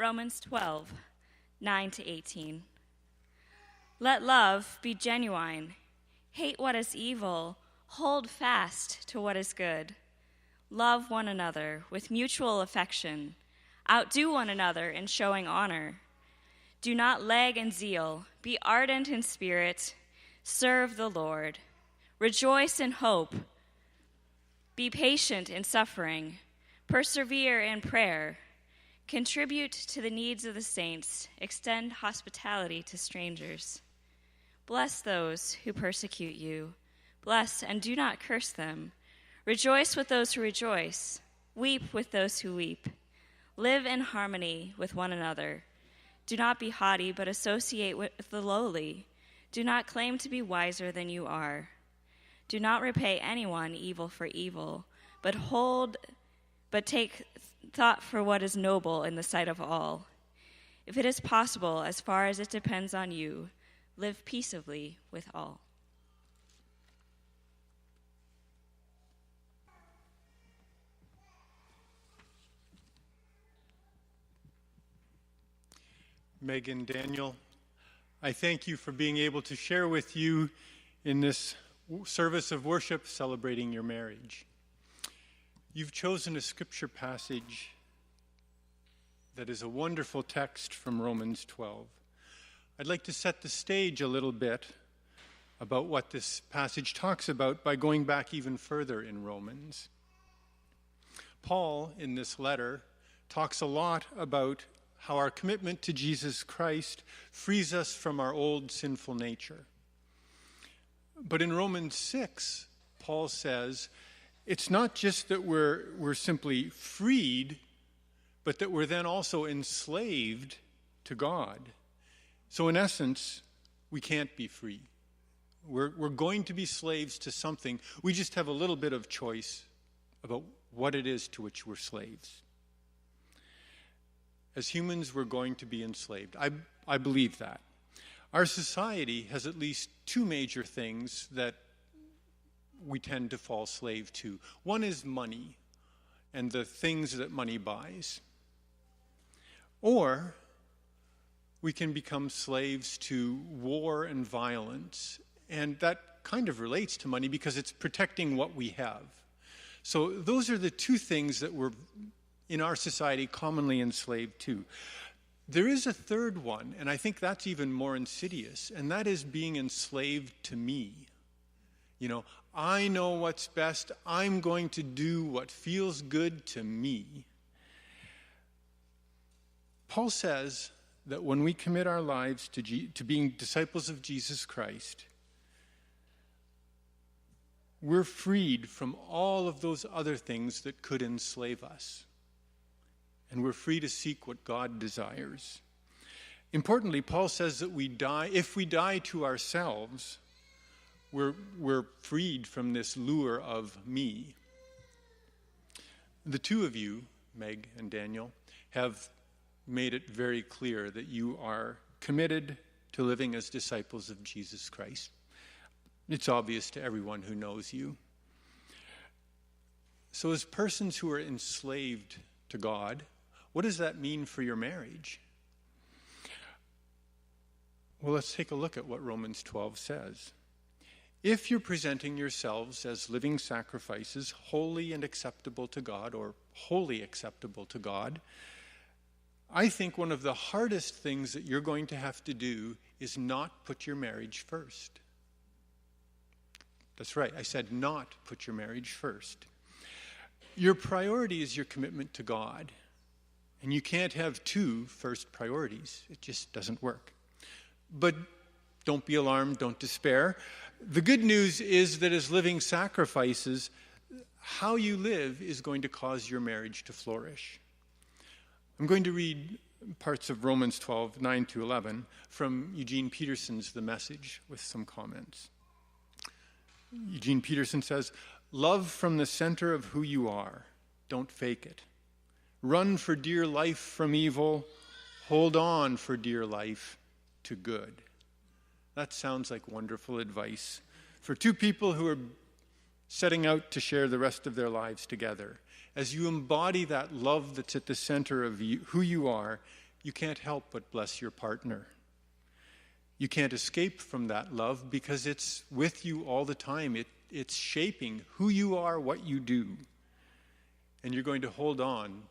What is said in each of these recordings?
Romans 12, 9-18. Let love be genuine. Hate what is evil. Hold fast to what is good. Love one another with mutual affection. Outdo one another in showing honor. Do not lag in zeal. Be ardent in spirit. Serve the Lord. Rejoice in hope. Be patient in suffering. Persevere in prayer. Contribute to the needs of the saints. Extend hospitality to strangers. Bless those who persecute you. Bless and do not curse them. Rejoice with those who rejoice. Weep with those who weep. Live in harmony with one another. Do not be haughty, but associate with the lowly. Do not claim to be wiser than you are. Do not repay anyone evil for evil, but take thought for what is noble in the sight of all. If it is possible, as far as it depends on you, live peaceably with all. Meg and Daniel, I thank you for being able to share with you in this service of worship celebrating your marriage. You've chosen a scripture passage that is a wonderful text from Romans 12. I'd like to set the stage a little bit about what this passage talks about by going back even further in Romans. Paul, in this letter, talks a lot about how our commitment to Jesus Christ frees us from our old sinful nature. But in Romans 6, Paul says, it's not just that we're simply freed, but that we're then also enslaved to God. So in essence, we can't be free. We're going to be slaves to something. We just have a little bit of choice about what it is to which we're slaves. As humans, we're going to be enslaved. I believe that. Our society has at least two major things that we tend to fall slave to. One is money and the things that money buys. Or we can become slaves to war and violence. And that kind of relates to money because it's protecting what we have. So those are the two things that we're in our society commonly enslaved to. There is a third one, and I think that's even more insidious, and that is being enslaved to me. You know, I know what's best. I'm going to do what feels good to me. Paul says that when we commit our lives to being disciples of Jesus Christ, we're freed from all of those other things that could enslave us. And we're free to seek what God desires. Importantly, Paul says that if we die to ourselves, we're freed from this lure of me. The two of you, Meg and Daniel, have made it very clear that you are committed to living as disciples of Jesus Christ. It's obvious to everyone who knows you. So as persons who are enslaved to God, what does that mean for your marriage? Well, let's take a look at what Romans 12 says. If you're presenting yourselves as living sacrifices, holy and acceptable to God, or wholly acceptable to God, I think one of the hardest things that you're going to have to do is not put your marriage first. That's right, I said not put your marriage first. Your priority is your commitment to God. And you can't have two first priorities. It just doesn't work. But don't be alarmed, don't despair. The good news is that as living sacrifices, how you live is going to cause your marriage to flourish. I'm going to read parts of Romans 12, 9-11 from Eugene Peterson's The Message with some comments. Eugene Peterson says, "Love from the center of who you are. Don't fake it. Run for dear life from evil. Hold on for dear life to good." That sounds like wonderful advice for two people who are setting out to share the rest of their lives together. As you embody that love that's at the center of who you are, you can't help but bless your partner. You can't escape from that love because it's with you all the time. It's shaping who you are, what you do. And you're going to hold on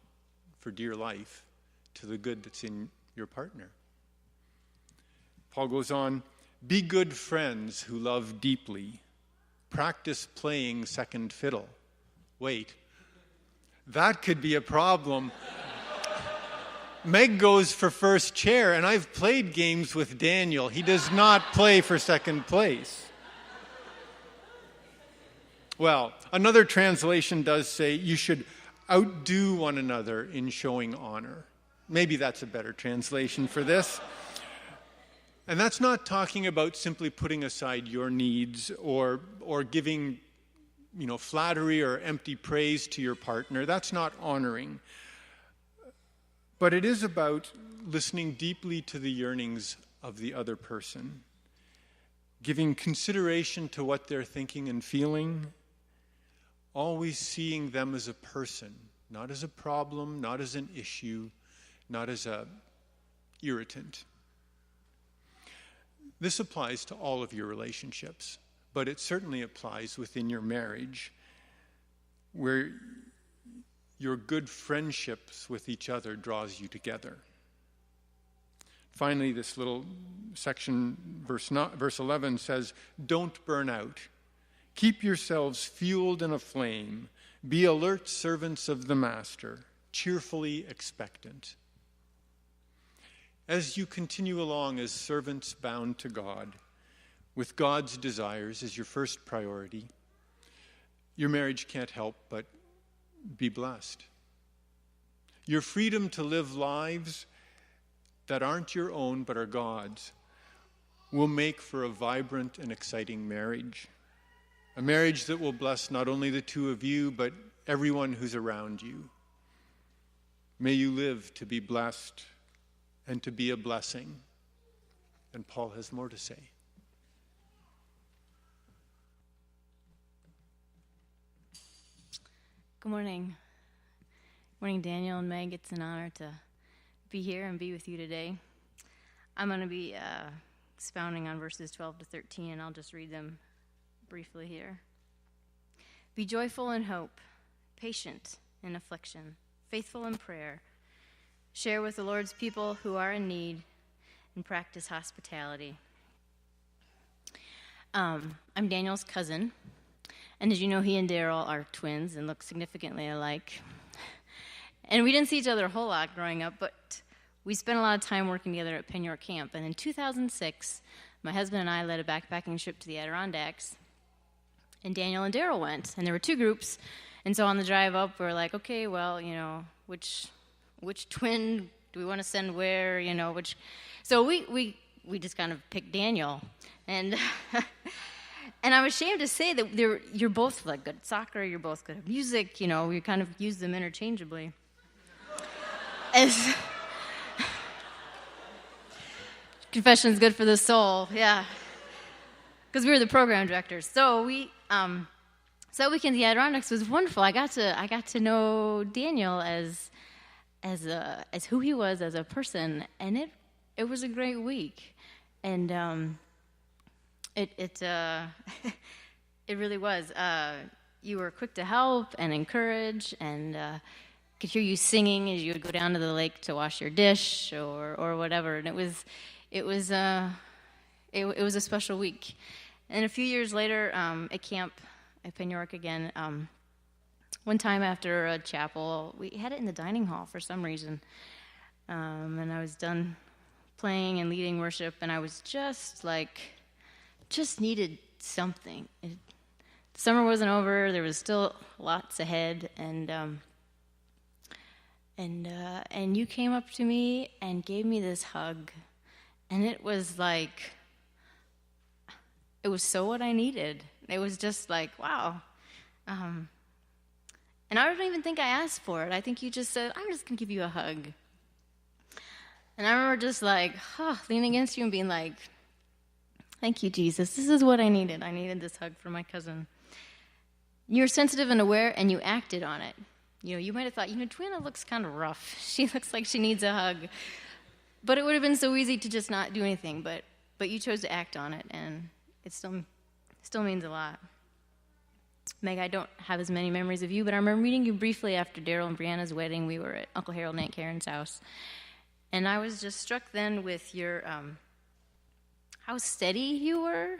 for dear life to the good that's in your partner. Paul goes on, be good friends who love deeply. Practice playing second fiddle. Wait, that could be a problem. Meg goes for first chair, and I've played games with Daniel. He does not play for second place. Well, another translation does say you should outdo one another in showing honor. Maybe that's a better translation for this. And that's not talking about simply putting aside your needs or giving, flattery or empty praise to your partner. That's not honoring. But it is about listening deeply to the yearnings of the other person, giving consideration to what they're thinking and feeling, always seeing them as a person, not as a problem, not as an issue, not as a irritant. This applies to all of your relationships, but it certainly applies within your marriage, where your good friendships with each other draws you together. Finally, this little section, verse 11 says, don't burn out. Keep yourselves fueled and aflame. Be alert servants of the Master, cheerfully expectant. As you continue along as servants bound to God, with God's desires as your first priority, your marriage can't help but be blessed. Your freedom to live lives that aren't your own but are God's will make for a vibrant and exciting marriage. A marriage that will bless not only the two of you, but everyone who's around you. May you live to be blessed and to be a blessing. And Paul has more to say. Good morning. Good morning, Daniel and Meg. It's an honor to be here and be with you today. I'm going to be expounding on verses 12 to 13, and I'll just read them briefly here. Be joyful in hope, patient in affliction, faithful in prayer. Share with the Lord's people who are in need, and practice hospitality. I'm Daniel's cousin. And as you know, he and Daryl are twins and look significantly alike. And we didn't see each other a whole lot growing up, but we spent a lot of time working together at Penn York Camp. And in 2006, my husband and I led a backpacking trip to the Adirondacks. And Daniel and Daryl went. And there were two groups. And so on the drive up, we were like, okay, well, which twin do we want to send where, which... So we just kind of picked Daniel. And... And I'm ashamed to say that you're both like good at soccer, you're both good at music, we kind of use them interchangeably. Confession's good for the soul, yeah. Because we were the program directors. So that weekend the Adirondacks was wonderful. I got to know Daniel as who he was as a person, and it was a great week. And It really was. You were quick to help and encourage, and could hear you singing as you would go down to the lake to wash your dish or whatever. And it was a special week. And a few years later, at camp at Penn York again, one time after a chapel, we had it in the dining hall for some reason, and I was done playing and leading worship, and I was just needed something. Summer wasn't over. There was still lots ahead, and you came up to me and gave me this hug, and it was so what I needed. It was just like, wow. And I don't even think I asked for it. I think you just said, I'm just gonna give you a hug. And I remember just leaning against you and being like, thank you, Jesus. This is what I needed. I needed this hug from my cousin. You're sensitive and aware, and you acted on it. You might have thought, Joanna looks kind of rough. She looks like she needs a hug. But it would have been so easy to just not do anything, but you chose to act on it, and it still means a lot. Meg, I don't have as many memories of you, but I remember meeting you briefly after Daryl and Brianna's wedding. We were at Uncle Harold and Aunt Karen's house, and I was just struck then with your how steady you were,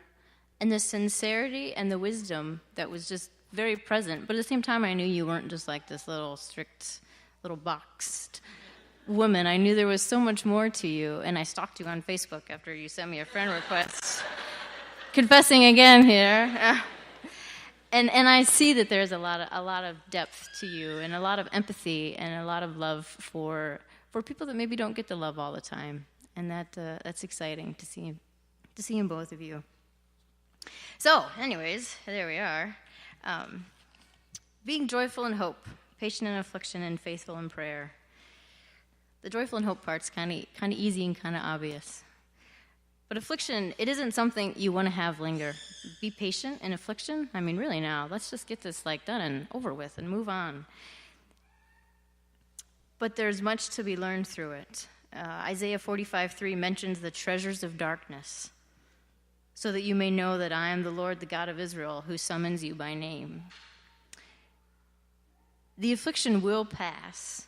and the sincerity and the wisdom that was just very present. But at the same time, I knew you weren't just like this little strict, little boxed woman. I knew there was so much more to you, and I stalked you on Facebook after you sent me a friend request. Confessing again here. And I see that there's a lot of depth to you, and a lot of empathy, and a lot of love for people that maybe don't get the love all the time, and that's exciting to see in both of you. So, anyways, there we are. Being joyful in hope, patient in affliction, and faithful in prayer. The joyful in hope part's kind of easy and kind of obvious. But affliction, it isn't something you want to have linger. Be patient in affliction. I mean, really now, let's just get this done and over with and move on. But there's much to be learned through it. Isaiah 45:3 mentions the treasures of darkness, so that you may know that I am the Lord, the God of Israel, who summons you by name. The affliction will pass,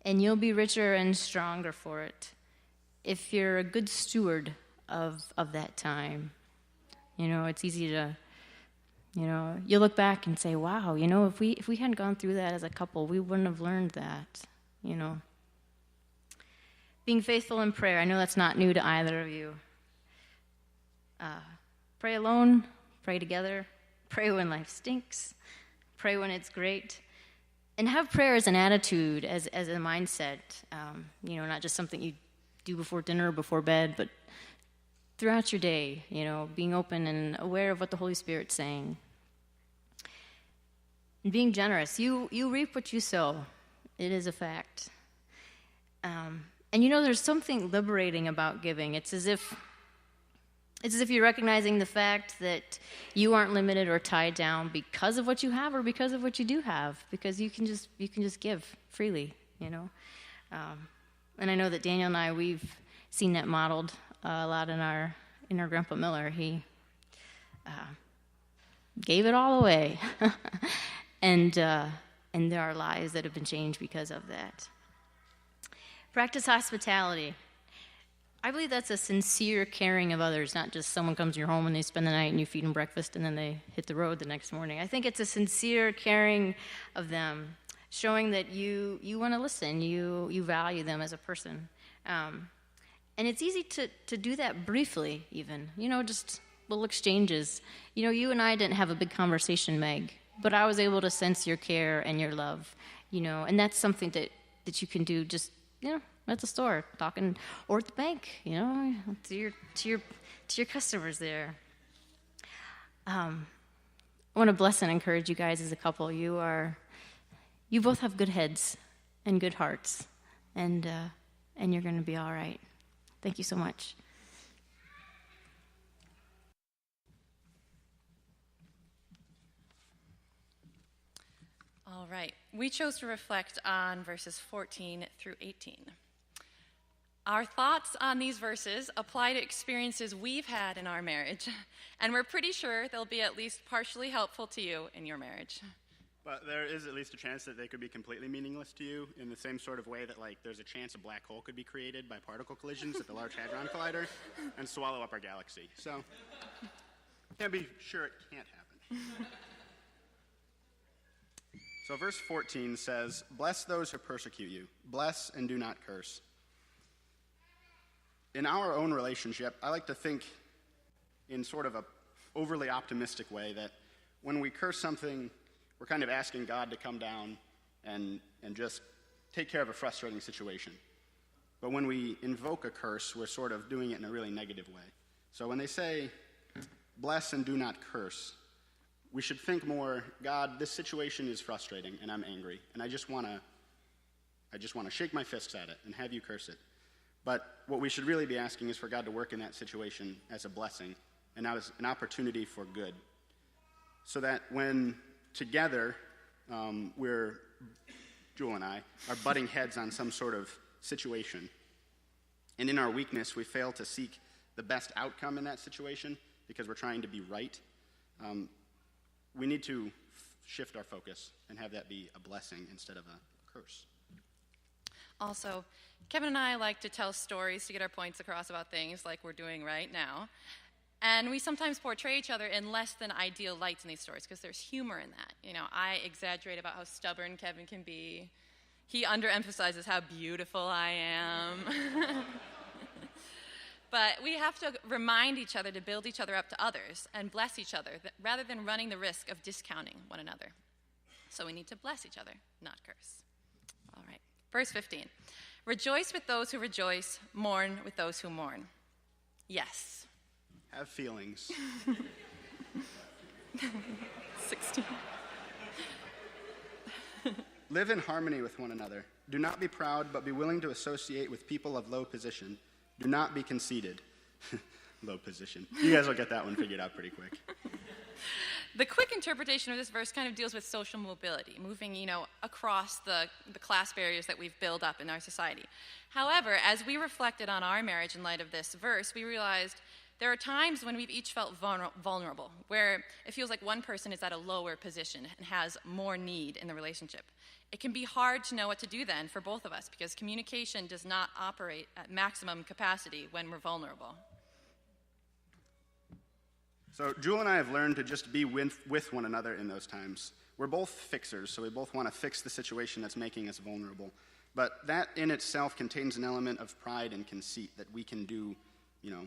and you'll be richer and stronger for it if you're a good steward of that time. It's easy to, you look back and say, wow, if we hadn't gone through that as a couple, we wouldn't have learned that, Being faithful in prayer, I know that's not new to either of you. Pray alone, pray together, pray when life stinks, pray when it's great, and have prayer as an attitude, as a mindset, not just something you do before dinner or before bed, but throughout your day, being open and aware of what the Holy Spirit's saying. And being generous. You reap what you sow. It is a fact. And there's something liberating about giving. It's as if you're recognizing the fact that you aren't limited or tied down because of what you have or because of what you do have, because you can just give freely, And I know that Daniel and I, we've seen that modeled a lot in our Grandpa Miller. He gave it all away. and there are lives that have been changed because of that. Practice hospitality. I believe that's a sincere caring of others, not just someone comes to your home and they spend the night and you feed them breakfast and then they hit the road the next morning. I think it's a sincere caring of them, showing that you want to listen, you value them as a person. And it's easy to do that briefly even, just little exchanges. You and I didn't have a big conversation, Meg, but I was able to sense your care and your love, and that's something that you can do just, at the store, talking, or at the bank, to your customers there. I want to bless and encourage you guys as a couple. You both have good heads and good hearts, and you're going to be all right. Thank you so much. All right. We chose to reflect on verses 14 through 18. Our thoughts on these verses apply to experiences we've had in our marriage, and we're pretty sure they'll be at least partially helpful to you in your marriage. But there is at least a chance that they could be completely meaningless to you in the same sort of way that, there's a chance a black hole could be created by particle collisions at the Large Hadron Collider and swallow up our galaxy. So, can't be sure it can't happen. So verse 14 says, "Bless those who persecute you. Bless and do not curse." In our own relationship, I like to think in sort of a overly optimistic way that when we curse something, we're kind of asking God to come down and just take care of a frustrating situation. But when we invoke a curse, we're sort of doing it in a really negative way. So when they say, bless and do not curse, we should think more, God, this situation is frustrating and I'm angry, and I just want to shake my fists at it and have you curse it. But what we should really be asking is for God to work in that situation as a blessing and as an opportunity for good. So that when together Jewel and I are butting heads on some sort of situation, And in our weakness, we fail to seek the best outcome in that situation because we're trying to be right. We need to shift our focus and have that be a blessing instead of a curse. Also, Kevin and I like to tell stories to get our points across about things like we're doing right now. And we sometimes portray each other in less than ideal lights in these stories because there's humor in that. You know, I exaggerate about how stubborn Kevin can be. He underemphasizes how beautiful I am. But we have to remind each other to build each other up to others and bless each other rather than running the risk of discounting one another. So we need to bless each other, not curse. All right. Verse 15. Rejoice with those who rejoice, mourn with those who mourn. Yes. Have feelings. 16. Live in harmony with one another. Do not be proud, but be willing to associate with people of low position. Do not be conceited. Low position. You guys will get that one figured out pretty quick. The quick interpretation of this verse kind of deals with social mobility, moving, across the class barriers that we've built up in our society. However, as we reflected on our marriage in light of this verse, we realized there are times when we've each felt vulnerable, where it feels like one person is at a lower position and has more need in the relationship. It can be hard to know what to do then for both of us because communication does not operate at maximum capacity when we're vulnerable. So Jewel and I have learned to just be with one another in those times. We're both fixers, so we both want to fix the situation that's making us vulnerable. But that in itself contains an element of pride and conceit that we can do,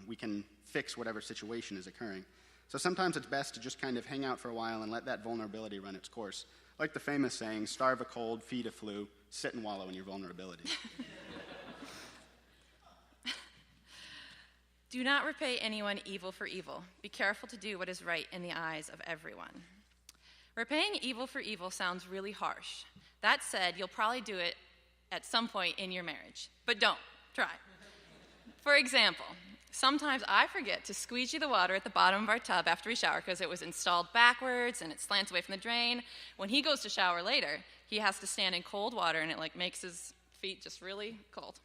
we can fix whatever situation is occurring. So sometimes it's best to just kind of hang out for a while and let that vulnerability run its course. Like the famous saying, starve a cold, feed a flu, sit and wallow in your vulnerability. Do not repay anyone evil for evil. Be careful to do what is right in the eyes of everyone. Repaying evil for evil sounds really harsh. That said, you'll probably do it at some point in your marriage. But don't. Try. For example, sometimes I forget to squeegee the water at the bottom of our tub after we shower because it was installed backwards and it slants away from the drain. When he goes to shower later, he has to stand in cold water and it makes his feet just really cold.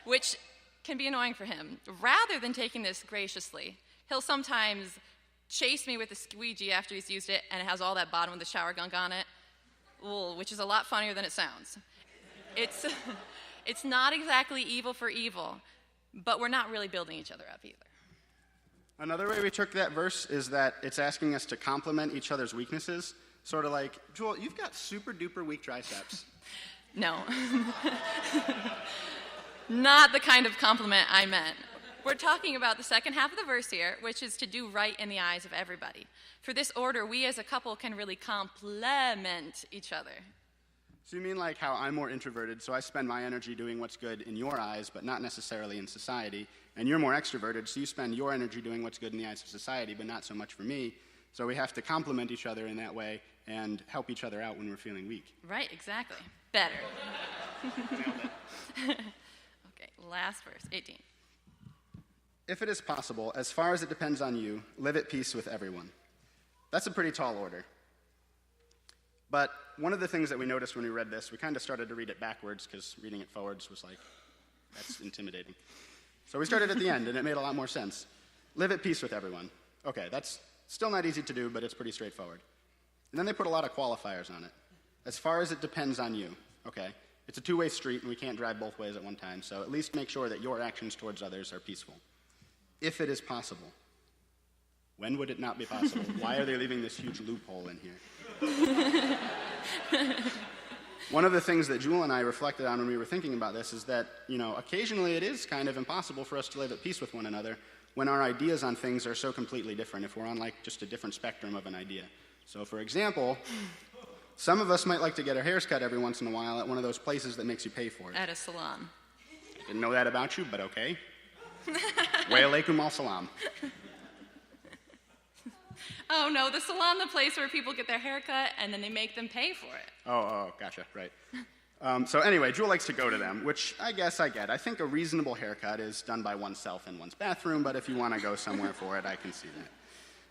Which can be annoying for him. Rather than taking this graciously, he'll sometimes chase me with the squeegee after he's used it and it has all that bottom of the shower gunk on it, which is a lot funnier than it sounds. It's not exactly evil for evil, but we're not really building each other up either. Another way we took that verse is that it's asking us to compliment each other's weaknesses. Sort of like, Jewel, you've got super duper weak triceps. No. Not the kind of compliment I meant. We're talking about the second half of the verse here, which is to do right in the eyes of everybody. For this order, we as a couple can really complement each other. So you mean like how I'm more introverted, so I spend my energy doing what's good in your eyes, but not necessarily in society, and you're more extroverted, so you spend your energy doing what's good in the eyes of society, but not so much for me. So we have to complement each other in that way and help each other out when we're feeling weak. Right, exactly. Better. Okay, last verse, 18. If it is possible, as far as it depends on you, live at peace with everyone. That's a pretty tall order. But one of the things that we noticed when we read this, we kind of started to read it backwards because reading it forwards was like, that's intimidating. So we started at the end, and it made a lot more sense. Live at peace with everyone. Okay, that's still not easy to do, but it's pretty straightforward. And then they put a lot of qualifiers on it. As far as it depends on you. Okay, it's a two-way street, and we can't drive both ways at one time, so at least make sure that your actions towards others are peaceful. If it is possible. When would it not be possible? Why are they leaving this huge loophole in here? One of the things that Jewel and I reflected on when we were thinking about this is that, occasionally it is kind of impossible for us to live at peace with one another when our ideas on things are so completely different, if we're on just a different spectrum of an idea. So, for example, some of us might like to get our hairs cut every once in a while at one of those places that makes you pay for it. At a salon. Didn't know that about you, but okay. Wa alaikum al salam. Oh, no, the salon, the place where people get their hair cut and then they make them pay for it. Oh, gotcha, right. So anyway, Jewel likes to go to them, which I guess I get. I think a reasonable haircut is done by oneself in one's bathroom, but if you want to go somewhere for it, I can see that.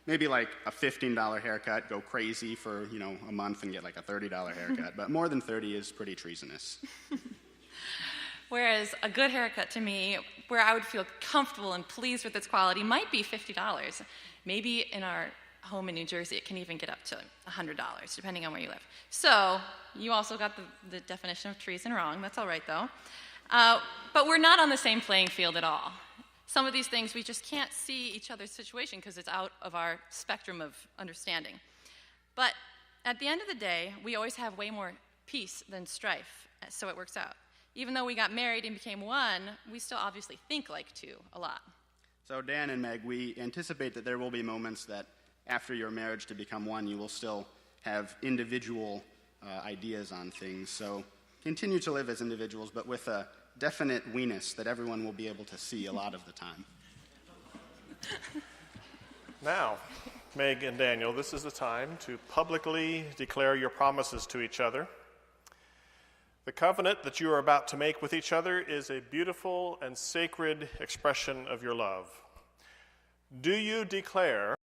Maybe like a $15 haircut, go crazy for, a month and get like a $30 haircut, but more than 30 is pretty treasonous. Whereas a good haircut to me, where I would feel comfortable and pleased with its quality, might be $50. Maybe in our home in New Jersey, it can even get up to $100, depending on where you live. So you also got the definition of treason wrong. That's all right, though. But we're not on the same playing field at all. Some of these things, we just can't see each other's situation because it's out of our spectrum of understanding. But at the end of the day, we always have way more peace than strife, so it works out. Even though we got married and became one, we still obviously think like two a lot. So Dan and Meg, we anticipate that there will be moments that after your marriage to become one, you will still have individual ideas on things. So continue to live as individuals, but with a definite we-ness that everyone will be able to see a lot of the time. Now, Meg and Daniel, this is the time to publicly declare your promises to each other. The covenant that you are about to make with each other is a beautiful and sacred expression of your love. Do you declare